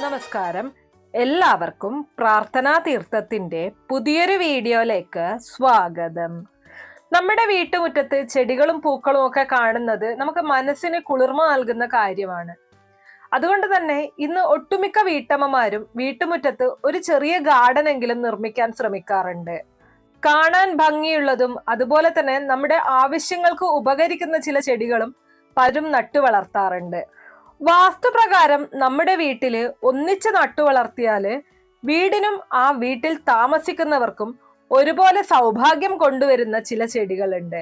നമസ്കാരം. എല്ലാവർക്കും പ്രാർത്ഥനാ തീർത്ഥത്തിന്റെ പുതിയൊരു വീഡിയോയിലേക്ക് സ്വാഗതം. നമ്മുടെ വീട്ടുമുറ്റത്ത് ചെടികളും പൂക്കളും ഒക്കെ കാണുന്നത് നമുക്ക് മനസ്സിന് കുളിർമ നൽകുന്ന കാര്യമാണ്. അതുകൊണ്ട് തന്നെ ഇന്ന് ഒട്ടുമിക്ക വീട്ടമ്മമാരും വീട്ടുമുറ്റത്ത് ഒരു ചെറിയ ഗാർഡൻ എങ്കിലും നിർമ്മിക്കാൻ ശ്രമിക്കാറുണ്ട്. കാണാൻ ഭംഗിയുള്ളതും അതുപോലെ തന്നെ നമ്മുടെ ആവശ്യങ്ങൾക്ക് ഉപകരിക്കുന്ന ചില ചെടികളും പലരും നട്ടു വളർത്താറുണ്ട്. വാസ്തുപ്രകാരം നമ്മുടെ വീട്ടില് ഒന്നിച്ച് നട്ടു വളർത്തിയാല് വീടിനും ആ വീട്ടിൽ താമസിക്കുന്നവർക്കും ഒരുപോലെ സൗഭാഗ്യം കൊണ്ടുവരുന്ന ചില ചെടികളുണ്ട്.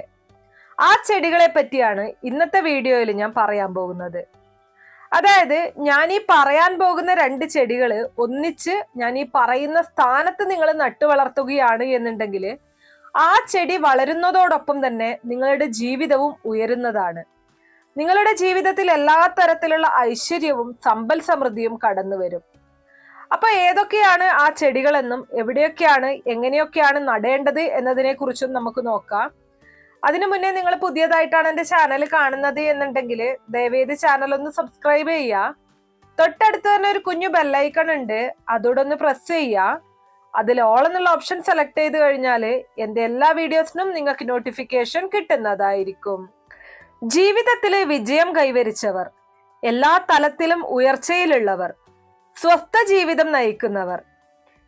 ആ ചെടികളെ പറ്റിയാണ് ഇന്നത്തെ വീഡിയോയിൽ ഞാൻ പറയാൻ പോകുന്നത്. അതായത് ഞാൻ ഈ പറയാൻ പോകുന്ന 2 ചെടികള് ഒന്നിച്ച് ഞാൻ ഈ പറയുന്ന സ്ഥാനത്ത് നിങ്ങൾ നട്ടു വളർത്തുകയാണ് എന്നുണ്ടെങ്കിൽ ആ ചെടി വളരുന്നതോടൊപ്പം തന്നെ നിങ്ങളുടെ ജീവിതവും ഉയരുന്നതാണ്. നിങ്ങളുടെ ജീവിതത്തിൽ എല്ലാ തരത്തിലുള്ള ഐശ്വര്യവും സമ്പൽ സമൃദ്ധിയും കടന്നു വരും. അപ്പൊ ഏതൊക്കെയാണ് ആ ചെടികളെന്നും എവിടെയൊക്കെയാണ് എങ്ങനെയൊക്കെയാണ് നടേണ്ടത് എന്നതിനെ കുറിച്ചും നമുക്ക് നോക്കാം. അതിനു മുന്നേ നിങ്ങൾ പുതിയതായിട്ടാണ് എൻ്റെ ചാനൽ കാണുന്നത് എന്നുണ്ടെങ്കിൽ ദയവേത് ചാനൽ ഒന്ന് സബ്സ്ക്രൈബ് ചെയ്യുക. തൊട്ടടുത്ത് തന്നെ ഒരു കുഞ്ഞു ബെല്ലൈക്കൺ ഉണ്ട്, അതോടെ ഒന്ന് പ്രസ് ചെയ്യുക. അതിൽ ഓൾ എന്നുള്ള ഓപ്ഷൻ സെലക്ട് ചെയ്ത് കഴിഞ്ഞാൽ എൻ്റെ എല്ലാ വീഡിയോസിനും നിങ്ങൾക്ക് നോട്ടിഫിക്കേഷൻ കിട്ടുന്നതായിരിക്കും. ജീവിതത്തിലെ വിജയം കൈവരിച്ചവർ, എല്ലാ തലത്തിലും ഉയർച്ചയിലുള്ളവർ, സ്വസ്ഥ ജീവിതം നയിക്കുന്നവർ,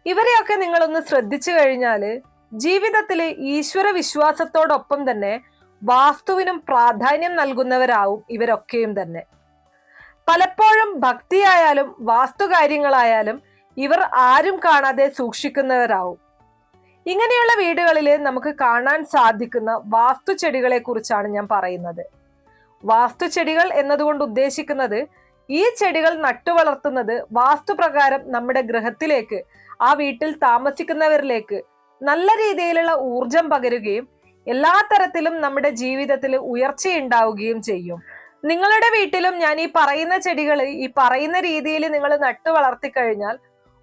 ഇവരെയൊക്കെ നിങ്ങളൊന്ന് ശ്രദ്ധിച്ചു കഴിഞ്ഞാല് ജീവിതത്തിലെ ഈശ്വര വിശ്വാസത്തോടൊപ്പം തന്നെ വാസ്തുവിനും പ്രാധാന്യം നൽകുന്നവരാവും ഇവരൊക്കെയും തന്നെ. പലപ്പോഴും ഭക്തിയായാലും വാസ്തുകാര്യങ്ങളായാലും ഇവർ ആരും കാണാതെ സൂക്ഷിക്കുന്നവരാവും. ഇങ്ങനെയുള്ള വീടുകളിൽ നമുക്ക് കാണാൻ സാധിക്കുന്ന വാസ്തു ചെടികളെ കുറിച്ചാണ് ഞാൻ പറയുന്നത്. വാസ്തു ചെടികൾ എന്നതുകൊണ്ട് ഉദ്ദേശിക്കുന്നത് ഈ ചെടികൾ നട്ടു വളർത്തുന്നത് വാസ്തുപ്രകാരം നമ്മുടെ ഗൃഹത്തിലേക്ക്, ആ വീട്ടിൽ താമസിക്കുന്നവരിലേക്ക് നല്ല രീതിയിലുള്ള ഊർജം പകരുകയും എല്ലാ തരത്തിലും നമ്മുടെ ജീവിതത്തിൽ ഉയർച്ചയുണ്ടാവുകയും ചെയ്യും. നിങ്ങളുടെ വീട്ടിലും ഞാൻ ഈ പറയുന്ന ചെടികൾ ഈ പറയുന്ന രീതിയിൽ നിങ്ങൾ നട്ടു വളർത്തിക്കഴിഞ്ഞാൽ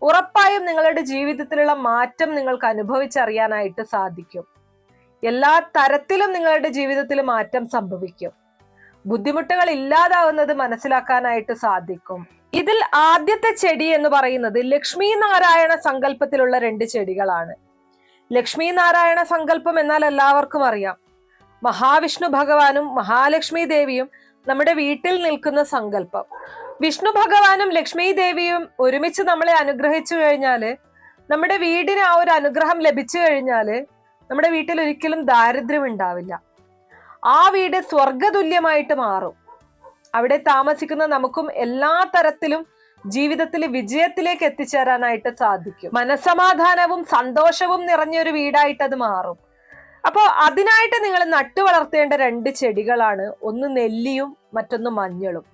ഉറപ്പായും നിങ്ങളുടെ ജീവിതത്തിലുള്ള മാറ്റം നിങ്ങൾക്ക് അനുഭവിച്ചറിയാനായിട്ട് സാധിക്കും. എല്ലാ തരത്തിലും നിങ്ങളുടെ ജീവിതത്തിൽ മാറ്റം സംഭവിക്കും. ബുദ്ധിമുട്ടുകൾ ഇല്ലാതാവുന്നത് മനസ്സിലാക്കാനായിട്ട് സാധിക്കും. ഇതിൽ ആദ്യത്തെ ചെടി എന്ന് പറയുന്നത് ലക്ഷ്മി നാരായണ സങ്കല്പത്തിലുള്ള 2 ചെടികളാണ്. ലക്ഷ്മി നാരായണ സങ്കല്പം എന്നാൽ എല്ലാവർക്കും അറിയാം. മഹാവിഷ്ണു ഭഗവാനും മഹാലക്ഷ്മി ദേവിയും നമ്മുടെ വീട്ടിൽ നിൽക്കുന്ന സങ്കല്പം. വിഷ്ണു ഭഗവാനും ലക്ഷ്മി ദേവിയും ഒരുമിച്ച് നമ്മളെ അനുഗ്രഹിച്ചു കഴിഞ്ഞാല്, നമ്മുടെ വീടിന് ആ ഒരു അനുഗ്രഹം ലഭിച്ചു കഴിഞ്ഞാല് നമ്മുടെ വീട്ടിൽ ഒരിക്കലും ദാരിദ്ര്യം ഉണ്ടാവില്ല. ആ വീട് സ്വർഗതുല്യമായിട്ട് മാറും. അവിടെ താമസിക്കുന്ന നമുക്കും എല്ലാ തരത്തിലും ജീവിതത്തിൽ വിജയത്തിലേക്ക് എത്തിച്ചേരാനായിട്ട് സാധിക്കും. മനസ്സമാധാനവും സന്തോഷവും നിറഞ്ഞൊരു വീടായിട്ട് അത് മാറും. അപ്പോൾ അതിനായിട്ട് നിങ്ങൾ നട്ടു വളർത്തേണ്ട 2 ചെടികളാണ്, ഒന്ന് നെല്ലിയും മറ്റൊന്ന് മഞ്ഞളും.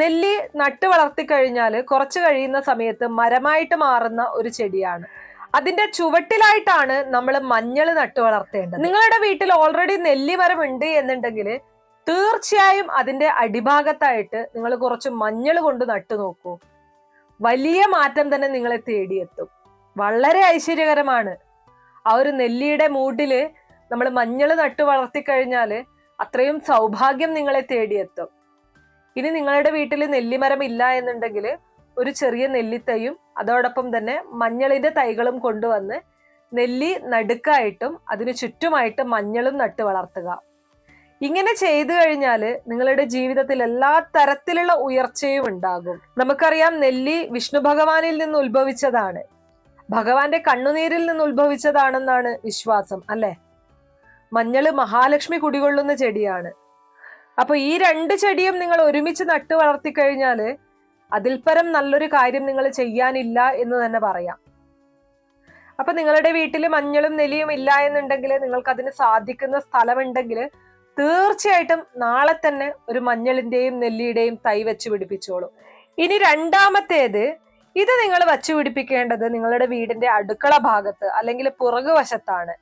നെല്ലി നട്ടു വളർത്തി കഴിഞ്ഞാൽ കുറച്ച് കഴിയുന്ന സമയത്ത് മരമായിട്ട് മാറുന്ന ഒരു ചെടിയാണ്. അതിന്റെ ചുവട്ടിലായിട്ടാണ് നമ്മൾ മഞ്ഞൾ നട്ടു വളർത്തേണ്ടത്. നിങ്ങളുടെ വീട്ടിൽ ഓൾറെഡി നെല്ലി മരം ഉണ്ട് എന്നുണ്ടെങ്കിൽ തീർച്ചയായും അതിന്റെ അടിഭാഗത്തായിട്ട് നിങ്ങൾ കുറച്ച് മഞ്ഞൾ കൊണ്ട് നട്ടു നോക്കൂ. വലിയ മാറ്റം തന്നെ നിങ്ങളെ തേടിയെത്തും. വളരെ ഐശ്വര്യകരമാണ്. ആ ഒരു നെല്ലിയുടെ മൂട്ടില് നമ്മൾ മഞ്ഞൾ നട്ടു വളർത്തി കഴിഞ്ഞാൽ അത്രയും സൗഭാഗ്യം നിങ്ങളെ തേടിയെത്തും. ഇനി നിങ്ങളുടെ വീട്ടിൽ നെല്ലിമരം ഇല്ല എന്നുണ്ടെങ്കിൽ ഒരു ചെറിയ നെല്ലിത്തൈയും അതോടൊപ്പം തന്നെ മഞ്ഞളിന്റെ തൈകളും കൊണ്ടുവന്ന് നെല്ലി നടുക്കായിട്ടും അതിന് ചുറ്റുമായിട്ട് മഞ്ഞളും നട്ടു വളർത്തുക. ഇങ്ങനെ ചെയ്തു കഴിഞ്ഞാൽ നിങ്ങളുടെ ജീവിതത്തിൽ എല്ലാ തരത്തിലുള്ള ഉയർച്ചയും ഉണ്ടാകും. നമുക്കറിയാം, നെല്ലി വിഷ്ണു ഭഗവാനിൽ നിന്ന് ഉത്ഭവിച്ചതാണ്, ഭഗവാന്റെ കണ്ണുനീരിൽ നിന്ന് ഉത്ഭവിച്ചതാണെന്നാണ് വിശ്വാസം, അല്ലെ? മഞ്ഞള് മഹാലക്ഷ്മി കുടികൊള്ളുന്ന ചെടിയാണ്. അപ്പൊ ഈ 2 ചെടിയും നിങ്ങൾ ഒരുമിച്ച് നട്ടു വളർത്തി കഴിഞ്ഞാല് അതിൽ പരം നല്ലൊരു കാര്യം നിങ്ങൾ ചെയ്യാനില്ല എന്ന് തന്നെ പറയാം. അപ്പൊ നിങ്ങളുടെ വീട്ടിൽ മഞ്ഞളും നെല്ലിയും ഇല്ല എന്നുണ്ടെങ്കിൽ നിങ്ങൾക്ക് അതിന് സാധിക്കുന്ന സ്ഥലമുണ്ടെങ്കിൽ തീർച്ചയായിട്ടും നാളെ തന്നെ ഒരു മഞ്ഞളിന്റെയും നെല്ലിയുടെയും തൈ വെച്ച് പിടിപ്പിച്ചോളൂ. ഇനി രണ്ടാമത്തേത്, ഇത് നിങ്ങൾ വച്ചു പിടിപ്പിക്കേണ്ടത് നിങ്ങളുടെ വീടിന്റെ അടുക്കള ഭാഗത്ത് അല്ലെങ്കിൽ പുറകുവശത്താണ്.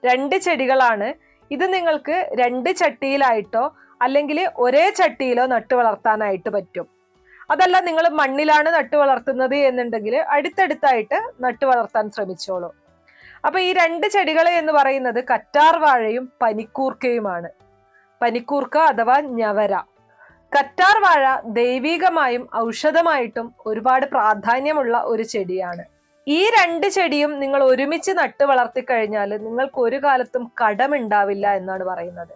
2 ചെടികളാണ്. ഇത് നിങ്ങൾക്ക് 2 ചട്ടിയിലായിട്ടോ അല്ലെങ്കിൽ ഒരേ ചട്ടിയിലോ നട്ടു വളർത്താനായിട്ട് പറ്റും. അതല്ല നിങ്ങൾ മണ്ണിലാണ് നട്ടു വളർത്തുന്നത് എന്നുണ്ടെങ്കിൽ അടുത്തടുത്തായിട്ട് നട്ടു വളർത്താൻ ശ്രമിച്ചോളൂ. അപ്പൊ ഈ 2 ചെടികൾ എന്ന് പറയുന്നത് കറ്റാർ വാഴയും പനിക്കൂർക്കയുമാണ്. പനിക്കൂർക്ക അഥവാ ഞവര. കറ്റാർ വാഴ ദൈവികമായും ഔഷധമായിട്ടും ഒരുപാട് പ്രാധാന്യമുള്ള ഒരു ചെടിയാണ്. ഈ രണ്ട് ചെടിയും നിങ്ങൾ ഒരുമിച്ച് നട്ടു വളർത്തി കഴിഞ്ഞാൽ നിങ്ങൾക്ക് ഒരു കാലത്തും കടമുണ്ടാവില്ല എന്നാണ് പറയുന്നത്.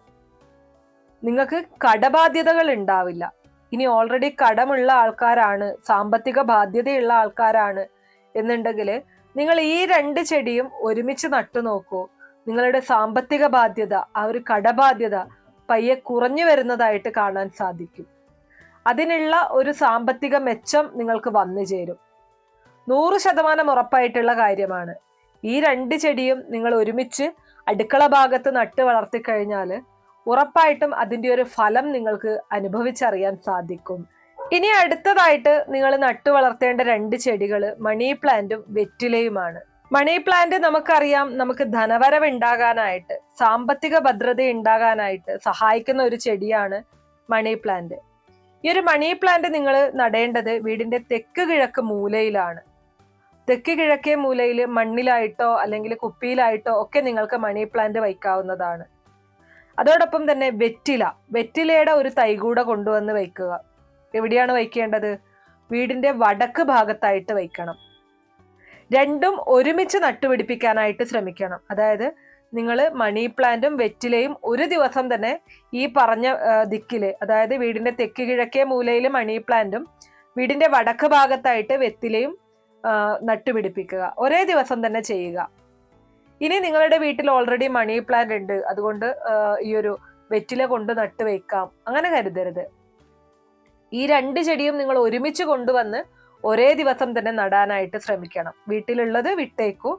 നിങ്ങൾക്ക് കടബാധ്യതകൾ ഉണ്ടാവില്ല. ഇനി ഓൾറെഡി കടമുള്ള ആൾക്കാരാണ്, സാമ്പത്തിക ബാധ്യതയുള്ള ആൾക്കാരാണ് എന്നുണ്ടെങ്കിൽ നിങ്ങൾ ഈ രണ്ട് ചെടിയും ഒരുമിച്ച് നട്ടു നോക്കൂ. നിങ്ങളുടെ സാമ്പത്തിക ബാധ്യത, ആ ഒരു കടബാധ്യത പയ്യെ കുറഞ്ഞു വരുന്നതായിട്ട് കാണാൻ സാധിക്കും. അതിനുള്ള ഒരു സാമ്പത്തിക മെച്ചം നിങ്ങൾക്ക് വന്നു ചേരും. 100% ഉറപ്പായിട്ടുള്ള കാര്യമാണ്. ഈ രണ്ട് ചെടിയും നിങ്ങൾ ഒരുമിച്ച് അടുക്കള ഭാഗത്ത് നട്ട് വളർത്തി കഴിഞ്ഞാൽ ഉറപ്പായിട്ടും അതിൻ്റെ ഒരു ഫലം നിങ്ങൾക്ക് അനുഭവിച്ചറിയാൻ സാധിക്കും. ഇനി അടുത്തതായിട്ട് നിങ്ങൾ നട്ടു വളർത്തേണ്ട രണ്ട് ചെടികൾ മണി പ്ലാന്റും വെറ്റിലയുമാണ്. മണി പ്ലാന്റ് നമുക്കറിയാം, നമുക്ക് ധനവരവ് ഉണ്ടാകാനായിട്ട്, സാമ്പത്തിക ഭദ്രത ഉണ്ടാകാനായിട്ട് സഹായിക്കുന്ന ഒരു ചെടിയാണ് മണി പ്ലാന്റ്. ഈ ഒരു മണി പ്ലാന്റ് നിങ്ങൾ നടേണ്ടത് വീടിന്റെ തെക്ക് കിഴക്ക് മൂലയിലാണ്. തെക്ക് കിഴക്കേ മൂലയിൽ മണ്ണിലായിട്ടോ അല്ലെങ്കിൽ കുപ്പിയിലായിട്ടോ ഒക്കെ നിങ്ങൾക്ക് മണി പ്ലാന്റ് വയ്ക്കാവുന്നതാണ്. അതോടൊപ്പം തന്നെ വെറ്റിലയുടെ ഒരു തൈ കൂടെ കൊണ്ടുവന്ന് വയ്ക്കുക. എവിടെയാണ് വയ്ക്കേണ്ടത്? വീടിന്റെ വടക്ക് ഭാഗത്തായിട്ട് വയ്ക്കണം. രണ്ടും ഒരുമിച്ച് നട്ടുപിടിപ്പിക്കാനായിട്ട് ശ്രമിക്കണം. അതായത് നിങ്ങൾ മണി പ്ലാന്റും വെറ്റിലയും ഒരു ദിവസം തന്നെ ഈ പറഞ്ഞ ദിക്കില്, അതായത് വീടിന്റെ തെക്ക് കിഴക്കേ മൂലയിൽ മണി പ്ലാന്റും വീടിന്റെ വടക്ക് ഭാഗത്തായിട്ട് വെറ്റിലയും നട്ടുപിടിപ്പിക്കുക. ഒരേ ദിവസം തന്നെ ചെയ്യുക. ഇനി നിങ്ങളുടെ വീട്ടിൽ ഓൾറെഡി മണി പ്ലാന്റ് ഉണ്ട്, അതുകൊണ്ട് ഈ ഒരു വെറ്റില കൊണ്ട് നട്ടു വെക്കാം, അങ്ങനെ കരുതരുത്. ഈ രണ്ട് ചെടിയും നിങ്ങൾ ഒരുമിച്ച് കൊണ്ടുവന്ന് ഒരേ ദിവസം തന്നെ നടാനായിട്ട് ശ്രമിക്കണം. വീട്ടിലുള്ളത് വിട്ടേക്കൂ.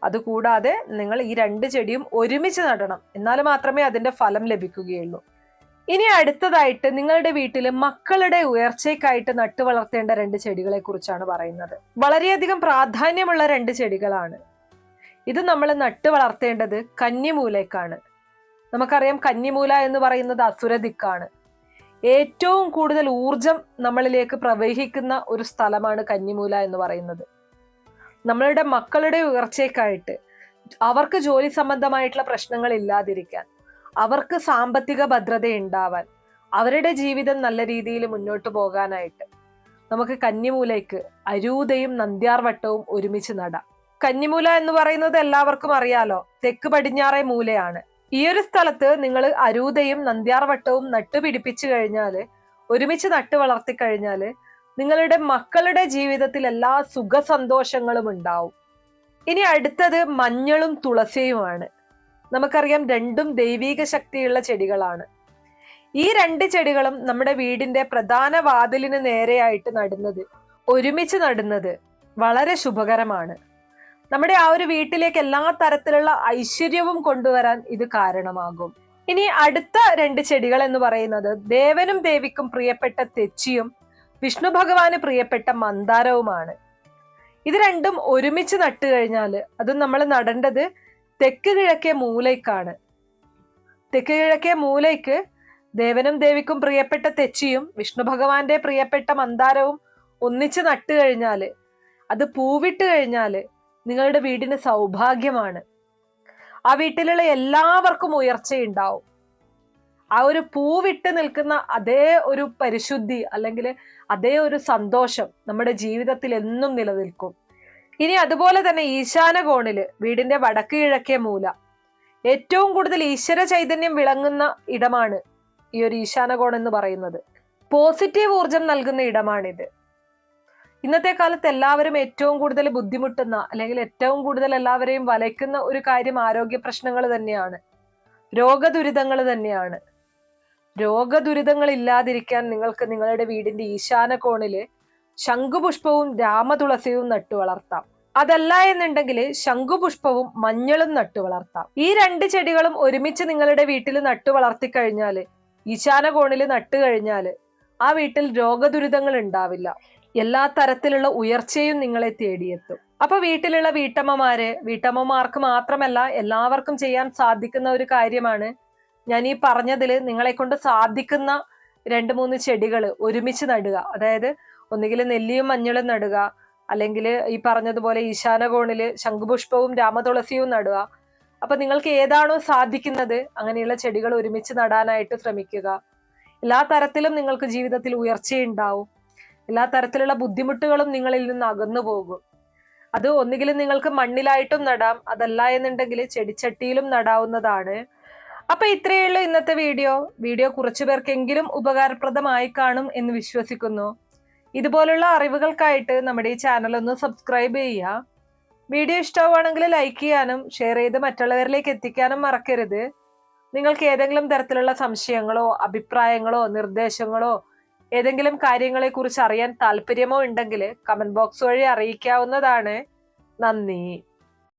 അതുകൂടാതെ നിങ്ങൾ ഈ രണ്ട് ചെടിയും ഒരുമിച്ച് നടണം. എന്നാൽ മാത്രമേ അതിന്റെ ഫലം ലഭിക്കുകയുള്ളൂ. ഇനി അടുത്തതായിട്ട് നിങ്ങളുടെ വീട്ടിൽ മക്കളുടെ ഉയർച്ചയ്ക്കായിട്ട് നട്ടു വളർത്തേണ്ട രണ്ട് ചെടികളെ കുറിച്ചാണ് പറയുന്നത്. വളരെയധികം പ്രാധാന്യമുള്ള രണ്ട് ചെടികളാണ്. ഇത് നമ്മൾ നട്ടു വളർത്തേണ്ടത് കന്നിമൂലയ്ക്കാണ്. നമുക്കറിയാം, കന്നിമൂല എന്ന് പറയുന്നത് അസുരദിക്കാണ്. ഏറ്റവും കൂടുതൽ ഊർജം നമ്മളിലേക്ക് പ്രവഹിക്കുന്ന ഒരു സ്ഥലമാണ് കന്നിമൂല എന്ന് പറയുന്നത്. നമ്മളുടെ മക്കളുടെ ഉയർച്ചയ്ക്കായിട്ട്, അവർക്ക് ജോലി സംബന്ധമായിട്ടുള്ള പ്രശ്നങ്ങൾ ഇല്ലാതിരിക്കാൻ, അവർക്ക് സാമ്പത്തിക ഭദ്രത ഉണ്ടാവാൻ, അവരുടെ ജീവിതം നല്ല രീതിയിൽ മുന്നോട്ട് പോകാനായിട്ട് നമുക്ക് കന്നിമൂലയ്ക്ക് അരൂതയും നന്ദ്യാർവട്ടവും ഒരുമിച്ച് നടാം. കന്നിമൂല എന്ന് പറയുന്നത് എല്ലാവർക്കും അറിയാലോ, തെക്ക് പടിഞ്ഞാറേ മൂലയാണ്. ഈ ഒരു സ്ഥലത്ത് നിങ്ങൾ അരൂതയും നന്ദ്യാർവട്ടവും നട്ടുപിടിപ്പിച്ചു കഴിഞ്ഞാൽ, ഒരുമിച്ച് നട്ടു വളർത്തി കഴിഞ്ഞാൽ നിങ്ങളുടെ മക്കളുടെ ജീവിതത്തിൽ എല്ലാ സുഖ സന്തോഷങ്ങളും ഉണ്ടാവും. ഇനി അടുത്തത് മഞ്ഞളും തുളസിയുമാണ്. നമുക്കറിയാം, രണ്ടും ദൈവീക ശക്തിയുള്ള ചെടികളാണ്. ഈ രണ്ട് ചെടികളും നമ്മുടെ വീടിന്റെ പ്രധാന വാതിലിന് നേരെയായിട്ട് നടുന്നത്, ഒരുമിച്ച് നടുന്നത് വളരെ ശുഭകരമാണ്. നമ്മുടെ ആ ഒരു വീട്ടിലേക്ക് എല്ലാ തരത്തിലുള്ള ഐശ്വര്യവും കൊണ്ടുവരാൻ ഇത് കാരണമാകും. ഇനി അടുത്ത രണ്ട് ചെടികൾ എന്ന് പറയുന്നത് ദേവനും ദേവിക്കും പ്രിയപ്പെട്ട തെച്ചിയും വിഷ്ണു ഭഗവാന് പ്രിയപ്പെട്ട മന്ദാരവുമാണ്. ഇത് രണ്ടും ഒരുമിച്ച് നട്ടു കഴിഞ്ഞാൽ, അതും നമ്മൾ നടേണ്ടത് തെക്ക് കിഴക്കേ മൂലയ്ക്കാണ്. തെക്ക് കിഴക്കേ മൂലയ്ക്ക് ദേവനും ദേവിക്കും പ്രിയപ്പെട്ട തെച്ചിയും വിഷ്ണു ഭഗവാന്റെ പ്രിയപ്പെട്ട മന്ദാരവും ഒന്നിച്ച് നട്ടു കഴിഞ്ഞാൽ, അത് പൂവിട്ട് കഴിഞ്ഞാൽ നിങ്ങളുടെ വീടിന് സൗഭാഗ്യമാണ്. ആ വീട്ടിലുള്ള എല്ലാവർക്കും ഉയർച്ചയുണ്ടാവും. ആ ഒരു പൂവിട്ട് നിൽക്കുന്ന അതേ ഒരു പരിശുദ്ധി അല്ലെങ്കിൽ അതേ ഒരു സന്തോഷം നമ്മുടെ ജീവിതത്തിൽ എന്നും നിലനിൽക്കും. ഇനി അതുപോലെ തന്നെ ഈശാന കോണില്, വീടിന്റെ വടക്ക് കിഴക്കേ മൂല, ഏറ്റവും കൂടുതൽ ഈശ്വര ചൈതന്യം വിളങ്ങുന്ന ഇടമാണ് ഈ ഒരു ഈശാന കോൺ എന്ന് പറയുന്നത്. പോസിറ്റീവ് ഊർജം നൽകുന്ന ഇടമാണിത്. ഇന്നത്തെ കാലത്ത് എല്ലാവരും ഏറ്റവും കൂടുതൽ ബുദ്ധിമുട്ടുന്ന, അല്ലെങ്കിൽ ഏറ്റവും കൂടുതൽ എല്ലാവരെയും വലയ്ക്കുന്ന ഒരു കാര്യം ആരോഗ്യ പ്രശ്നങ്ങൾ തന്നെയാണ്, രോഗദുരിതങ്ങൾ തന്നെയാണ്. രോഗദുരിതങ്ങൾ ഇല്ലാതിരിക്കാൻ നിങ്ങൾക്ക് നിങ്ങളുടെ വീടിന്റെ ഈശാന കോണില് ശംഖുപുഷ്പവും രാമതുളസിയും നട്ടു വളർത്താം. അതല്ല എന്നുണ്ടെങ്കിൽ ശംഖുപുഷ്പവും മഞ്ഞളും നട്ടു വളർത്താം. ഈ രണ്ട് ചെടികളും ഒരുമിച്ച് നിങ്ങളുടെ വീട്ടിൽ നട്ടു വളർത്തി കഴിഞ്ഞാൽ, ഈശാന കോണിൽ നട്ടു കഴിഞ്ഞാൽ ആ വീട്ടിൽ രോഗദുരിതങ്ങൾ ഉണ്ടാവില്ല. എല്ലാ തരത്തിലുള്ള ഉയർച്ചയും നിങ്ങളെ തേടിയെത്തും. അപ്പൊ വീട്ടിലുള്ള വീട്ടമ്മമാർക്ക് മാത്രമല്ല എല്ലാവർക്കും ചെയ്യാൻ സാധിക്കുന്ന ഒരു കാര്യമാണ് ഞാൻ ഈ പറഞ്ഞതിൽ നിങ്ങളെ കൊണ്ട് സാധിക്കുന്ന 2-3 ചെടികൾ ഒരുമിച്ച് നടുക. അതായത് ഒന്നുകിൽ നെല്ലിയും മഞ്ഞളും നടുക, അല്ലെങ്കിൽ ഈ പറഞ്ഞതുപോലെ ഈശാന കോണില് ശംഖുപുഷ്പവും രാമതുളസിയും നടുക. അപ്പൊ നിങ്ങൾക്ക് ഏതാണോ സാധിക്കുന്നത് അങ്ങനെയുള്ള ചെടികൾ ഒരുമിച്ച് നടാനായിട്ട് ശ്രമിക്കുക. എല്ലാ തരത്തിലും നിങ്ങൾക്ക് ജീവിതത്തിൽ ഉയർച്ചയുണ്ടാവും. എല്ലാ തരത്തിലുള്ള ബുദ്ധിമുട്ടുകളും നിങ്ങളിൽ നിന്ന് അകന്നു പോകും. അത് ഒന്നുകിലും നിങ്ങൾക്ക് മണ്ണിലായിട്ടും നടാം, അതല്ല എന്നുണ്ടെങ്കിൽ ചെടിച്ചട്ടിയിലും നടാവുന്നതാണ്. അപ്പൊ ഇത്രയേ ഉള്ളൂ ഇന്നത്തെ വീഡിയോ കുറച്ചു പേർക്കെങ്കിലും ഉപകാരപ്രദമായി കാണും എന്ന് വിശ്വസിക്കുന്നു. ഇതുപോലുള്ള അറിവുകൾക്കായിട്ട് നമ്മുടെ ഈ ചാനൽ ഒന്ന് സബ്സ്ക്രൈബ് ചെയ്യുക. വീഡിയോ ഇഷ്ടമാണെങ്കിൽ ലൈക്ക് ചെയ്യാനും ഷെയർ ചെയ്ത് മറ്റുള്ളവരിലേക്ക് എത്തിക്കാനും മറക്കരുത്. നിങ്ങൾക്ക് ഏതെങ്കിലും തരത്തിലുള്ള സംശയങ്ങളോ അഭിപ്രായങ്ങളോ നിർദ്ദേശങ്ങളോ ഏതെങ്കിലും കാര്യങ്ങളെ കുറിച്ച് അറിയാൻ താല്പര്യമോ ഉണ്ടെങ്കിൽ കമന്റ് ബോക്സ് വഴി അറിയിക്കാവുന്നതാണ്. നന്ദി.